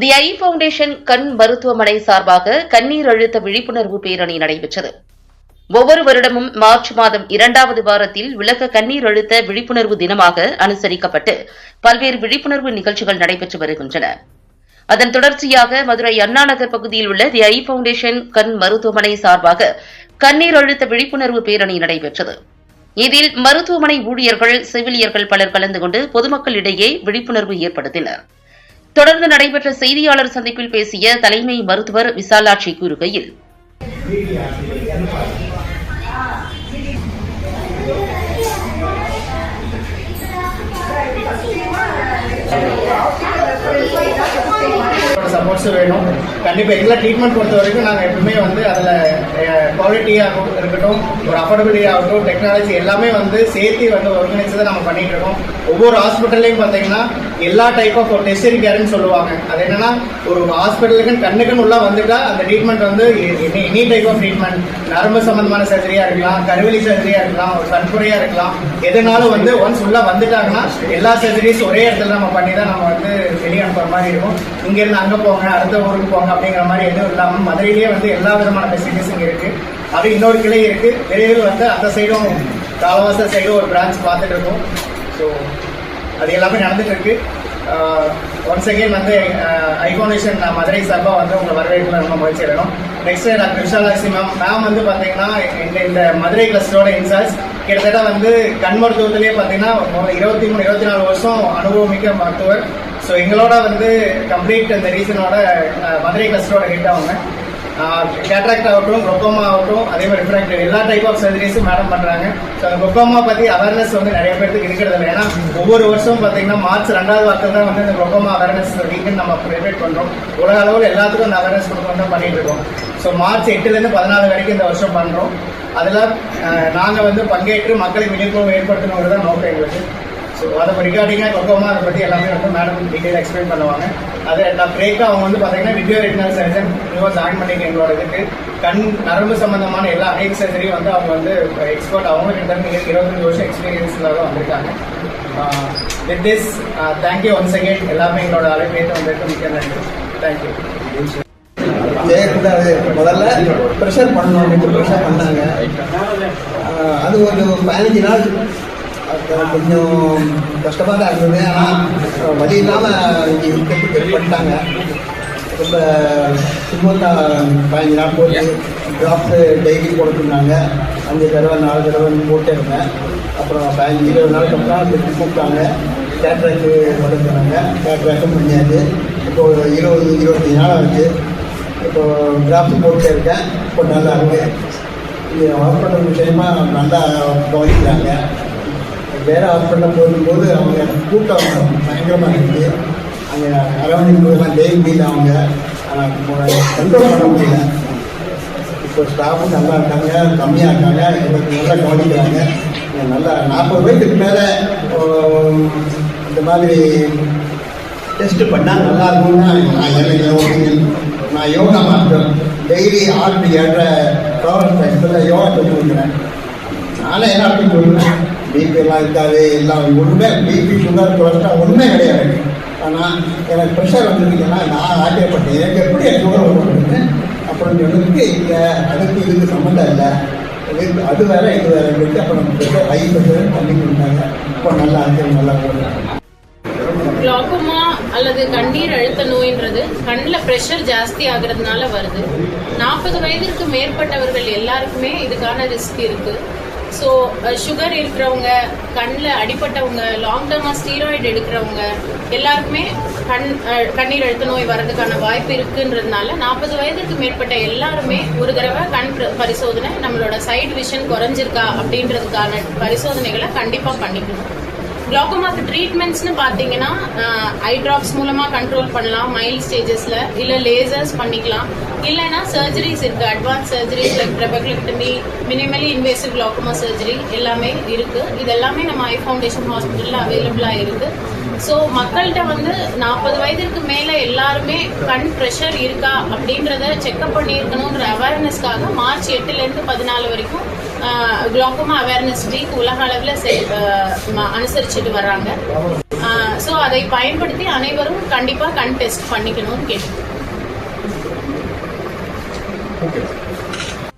தி ஐ foundation கண் மருத்துவமனை சார்பாக கண்ணீர் அழுத்த விழிப்புணர்வு பேரணி நடைபெற்றது. ஒவ்வொரு வருடமும் மார்ச் மாதம் 2வது வாரத்தில் உலக கண்ணீர் அழுத்த விழிப்புணர்வு தினமாக அனுசரிக்கப்பட்டு பல்வேறு விழிப்புணர்வு நிகழ்ச்சிகள் நடைபெற்று வருகின்றன. அதன் தொடர்ச்சியாக மதுரை அண்ணாநகர் பகுதியில் உள்ள தி ஐ ஃபவுண்டேஷன் கண் மருத்துவமனை சார்பாக கண்ணீர் அழுத்த விழிப்புணர்வு பேரணி நடைபெற்றது. இதில் மருத்துவமனை ஊழியர்கள், செவிலியர்கள் பலர் கலந்து கொண்டு பொதுமக்களிடையே விழிப்புணர்வு ஏற்படுத்தினர். தொடர்ந்து நடைபெற்ற செய்தியாளர் சந்திப்பில் பேசிய தலைமை மருத்துவர் விசாலாட்சி கூறுகையில், சப்போர்ட்ஸ் வேணும். கண்டிப்பாக எல்லாம் ட்ரீட்மெண்ட் பொறுத்த வரைக்கும் நாங்கள் எப்பவுமே அதில் குவாலிட்டியாகவும் இருக்கட்டும், ஒரு அஃபோர்டபிலிட்டி ஆகட்டும், டெக்னாலஜி எல்லாமே சேர்த்து ஒருங்கிணைச்சு தான் நம்ம பண்ணிட்டு இருக்கோம். ஒவ்வொரு ஹாஸ்பிட்டல்லையும் பார்த்தீங்கன்னா எல்லா டைப் ஆஃப் டெஸ்டரி கேர்னு சொல்லுவாங்க. அது என்னன்னா, ஒரு ஹாஸ்பிட்டலுக்கு கண்ணுக்குன்னு உள்ள வந்துட்டா அந்த treatment any type of treatment, நரம்பு சம்பந்தமான சர்ஜரியா இருக்கலாம், கருவெளி சர்ஜரியா இருக்கலாம், ஒரு கண்புரையா இருக்கலாம், எதுனாலும் ஒன்ஸ் உள்ள வந்துட்டாங்கன்னா எல்லா சர்ஜரிஸ் ஒரே இடத்துல நம்ம பண்ணி தான் நம்ம வெளியே அனுப்புற மாதிரி இருக்கும். இங்கிருந்து அங்கே போங்க, அடுத்த ஊருக்கு போங்க அப்படிங்கிற மாதிரி எதுவும் இல்லாமல் மதுரையிலேயே எல்லா விதமான ஃபெசிலிட்டிஸ் இங்கே இருக்கு. அது இன்னொரு கிளை இருக்கு. விரைவில் அந்த சைடும் காலவாசல் சைடும் ஒரு பிரான்ச் பார்த்துட்டு இருக்கோம். ஸோ அது எல்லாமே நடந்துட்டு இருக்கு. Once again I foundation Madurai சார்பாக உங்களை வரவேற்கல ரொம்ப மகிழ்ச்சி அடையணும். நெக்ஸ்ட் டாக்டர் விஷாலாட்சி மேம் பார்த்தீங்கன்னா இந்த மதுரை கிளஸ்டரோட இன்சார்ஜ். கிட்டத்தட்ட கண் மருத்துவத்திலேயே பார்த்தீங்கன்னா 23-24 வருஷம் அனுபவமிக்க மருத்துவர். ஸோ எங்களோட கம்ப்ளீட் இந்த ரீசனோட மதுரை கிளஸ்டரோட ஹெட் அவங்க. கேட்ராக்ட் ஆகட்டும், குளோக்கோமா ஆகட்டும், அதே மாதிரி ரிஃப்ராக்டிவ் எல்லா டைப் ஆஃப் சர்ஜரிஸும் மேடம் பண்ணுறாங்க. ஸோ அந்த குளோக்கோமா பற்றி அவேர்னஸ் நிறைய பேருக்கு இருக்கிறது இல்லை. ஏன்னா ஒவ்வொரு வருஷம் பார்த்தீங்கன்னா மார்ச் 2வது வாரத்தில் தான் இந்த குளோக்கோமா அவேர்னஸ் வீக்குன்னு நம்ம செலிப்ரேட் பண்ணுறோம். உலக அளவில் எல்லாத்துக்கும் அந்த அவேர்னஸ் கொடுக்கணும் தான் பண்ணிட்டு இருக்கோம். ஸோ மார்ச் 8லேருந்து 14 வரைக்கும் இந்த வருஷம் பண்ணுறோம். அதில் நாங்கள் பங்கேற்று மக்களை விழிப்புணர்வு ஏற்படுத்தணுங்கிறது தான் நோக்கம் எங்களுக்கு. ஸோ அதை ரிகார்டிங்காக குளோக்கோமா அதை பற்றி எல்லாமே மேடம் டீட்டெயில் எக்ஸ்பிளைன் பண்ணுவாங்க. அது நான் பிரேக்காக அவங்க பார்த்தீங்கன்னா வீடியோ ரெட்டினல் சர்ஜன் நியூவாக ஜாயின் பண்ணிக்க எங்களோட கண் நரம்பு சம்பந்தமான எல்லா அனைத்து சர்ஜரியும் அவங்க எக்ஸ்பர்ட். அவங்க 25 வருஷம் எக்ஸ்பீரியன்ஸில் தான் வந்திருக்காங்க. With this thank you once again. எல்லாமே எங்களோட அழைப்பேற்று வந்திருக்கு. மிக்க நன்றி. தேங்க்யூ. செய்யக்கூடாது, முதல்ல ப்ரெஷர் பண்ணணும் அப்படின்னு ப்ரெஷர் பண்ணாங்க. அது ஒரு 15 நாள் கொஞ்சம் கஷ்டமாக தான் இருந்தது. ஆனால் வழி இல்லாமல் இங்கே இருக்கிறதுக்கு பண்ணிட்டாங்க. ரொம்ப சும்மா 15 நாள் போட்டு ட்ராப்ஸு டெய்லி போட்டுருந்தாங்க. 5 தடவை 4 தடவை போட்டே இருந்தேன். அப்புறம் 15-20 நாளுக்கு அப்புறம் திருப்பி கூப்பிட்டாங்க. கேட்ராக்கு வளர்த்துறாங்க. கேட்ராக்கும் பண்ணியாச்சு. இப்போது 20-25 நாள் ஆச்சு. இப்போது ட்ராப்ஸ் போட்டே இருக்கேன். இப்போ நல்லா இருக்குது. இங்கே ஹாஸ்பிட்டல் விஷயமா நல்லா கவனிக்கிறாங்க. வேறு ஹாஸ்பிட்டலில் போகும்போது அவங்க கூட்டம் பயங்கரமாக இருக்குது. அங்கே அரவணைப்புலாம் டெய்லியில் அவங்க கண்ட்ரோல் பண்ண முடியல. இப்போ ஸ்டாஃபும் நல்லா இருக்காங்க, கம்மியாக இருக்காங்க, எங்களுக்கு நல்லா கவனிக்கிறாங்க. நல்லா 40 வயசுக்கு மேலே இந்த மாதிரி டெஸ்ட்டு பண்ணால் நல்லா இருக்கும்னா நான் யோகா மாஸ்டர். டெய்லி 6-7 ப்ராப்ளம் டைம்ஸில் யோகா சொல்லி கொடுக்குறேன். நானே என்ன அப்படின்னு சொல்லுவேன், பிபி எல்லாம் இருக்காது, எல்லாம் ஒன்றுமே பிபி சுகர் கொலஸ்ட்ரால் ஒன்றுமே கிடையாது. ஆனால் எனக்கு ப்ரெஷர் வந்துருக்குன்னா நான் ஆச்சரியப்பட்டேன். எனக்கு எப்படி சுகர் வருவாங்க அப்படின்னு சொன்னதுக்கு இல்லை, அதுக்கு இதுக்கு சம்மந்தம் இல்லை, அது வேறு இது வேறு இருக்குது. அப்புறம் ப்ரெஷர் ஹை ப்ரெஷர் பண்ணி கொடுத்தாங்க. இப்போ நல்லா இருக்கு, நல்லா போடுறாங்க. குளோக்கோமா அல்லது கண்ணீர் அழுத்த நோயின்றது கண்ணில் ப்ரெஷர் ஜாஸ்தி ஆகிறதுனால வருது. 40 வயதிற்கு மேற்பட்டவர்கள் எல்லாருக்குமே இதுக்கான ரிஸ்க் இருக்கு. ஸோ சுகர் இருக்கிறவங்க, கண்ணில் அடிப்பட்டவங்க, லாங் டேர்மாக ஸ்டீராய்டு எடுக்கிறவங்க எல்லாருக்குமே கண்ணீர் அழுத்த நோய் வர்றதுக்கான வாய்ப்பு இருக்குன்றதுனால 40 வயதுக்கு மேற்பட்ட எல்லாருமே ஒரு தடவை கண் பரிசோதனை, நம்மளோட சைட் விஷன் குறைஞ்சிருக்கா அப்படின்றதுக்கான பரிசோதனைகளை கண்டிப்பாக பண்ணிக்கணும். குளோக்கோமாக்கு ட்ரீட்மெண்ட்ஸ்னு பார்த்தீங்கன்னா ஐ ட்ராப்ஸ் மூலமாக கண்ட்ரோல் பண்ணலாம் மைல்ட் ஸ்டேஜஸில், இல்லை லேசர்ஸ் பண்ணிக்கலாம், இல்லைன்னா சர்ஜரிஸ் இருக்குது. Advance surgeries like trabeculectomy, minimally invasive glaucoma surgery எல்லாமே இருக்குது. இது எல்லாமே நம்ம ஐ ஃபவுண்டேஷன் ஹாஸ்பிட்டலில் அவைலபிளாக இருக்குது. ஸோ மக்கள்கிட்ட 40 வயதிற்கு மேலே எல்லாருமே கண் ப்ரெஷர் இருக்கா அப்படின்றத செக்அப் பண்ணியிருக்கணுன்ற அவேர்னஸ்க்காக மார்ச் 8லேருந்து 14 வரைக்கும் குளோக்கோமா அவேர்னஸ் வீக் உலக அளவில் அனுசரிச்சுட்டு வர்றாங்க. ஸோ அதை பயன்படுத்தி அனைவரும் கண்டிப்பாக கண் டெஸ்ட் பண்ணிக்கணும்னு கேட்டு. ஓகே.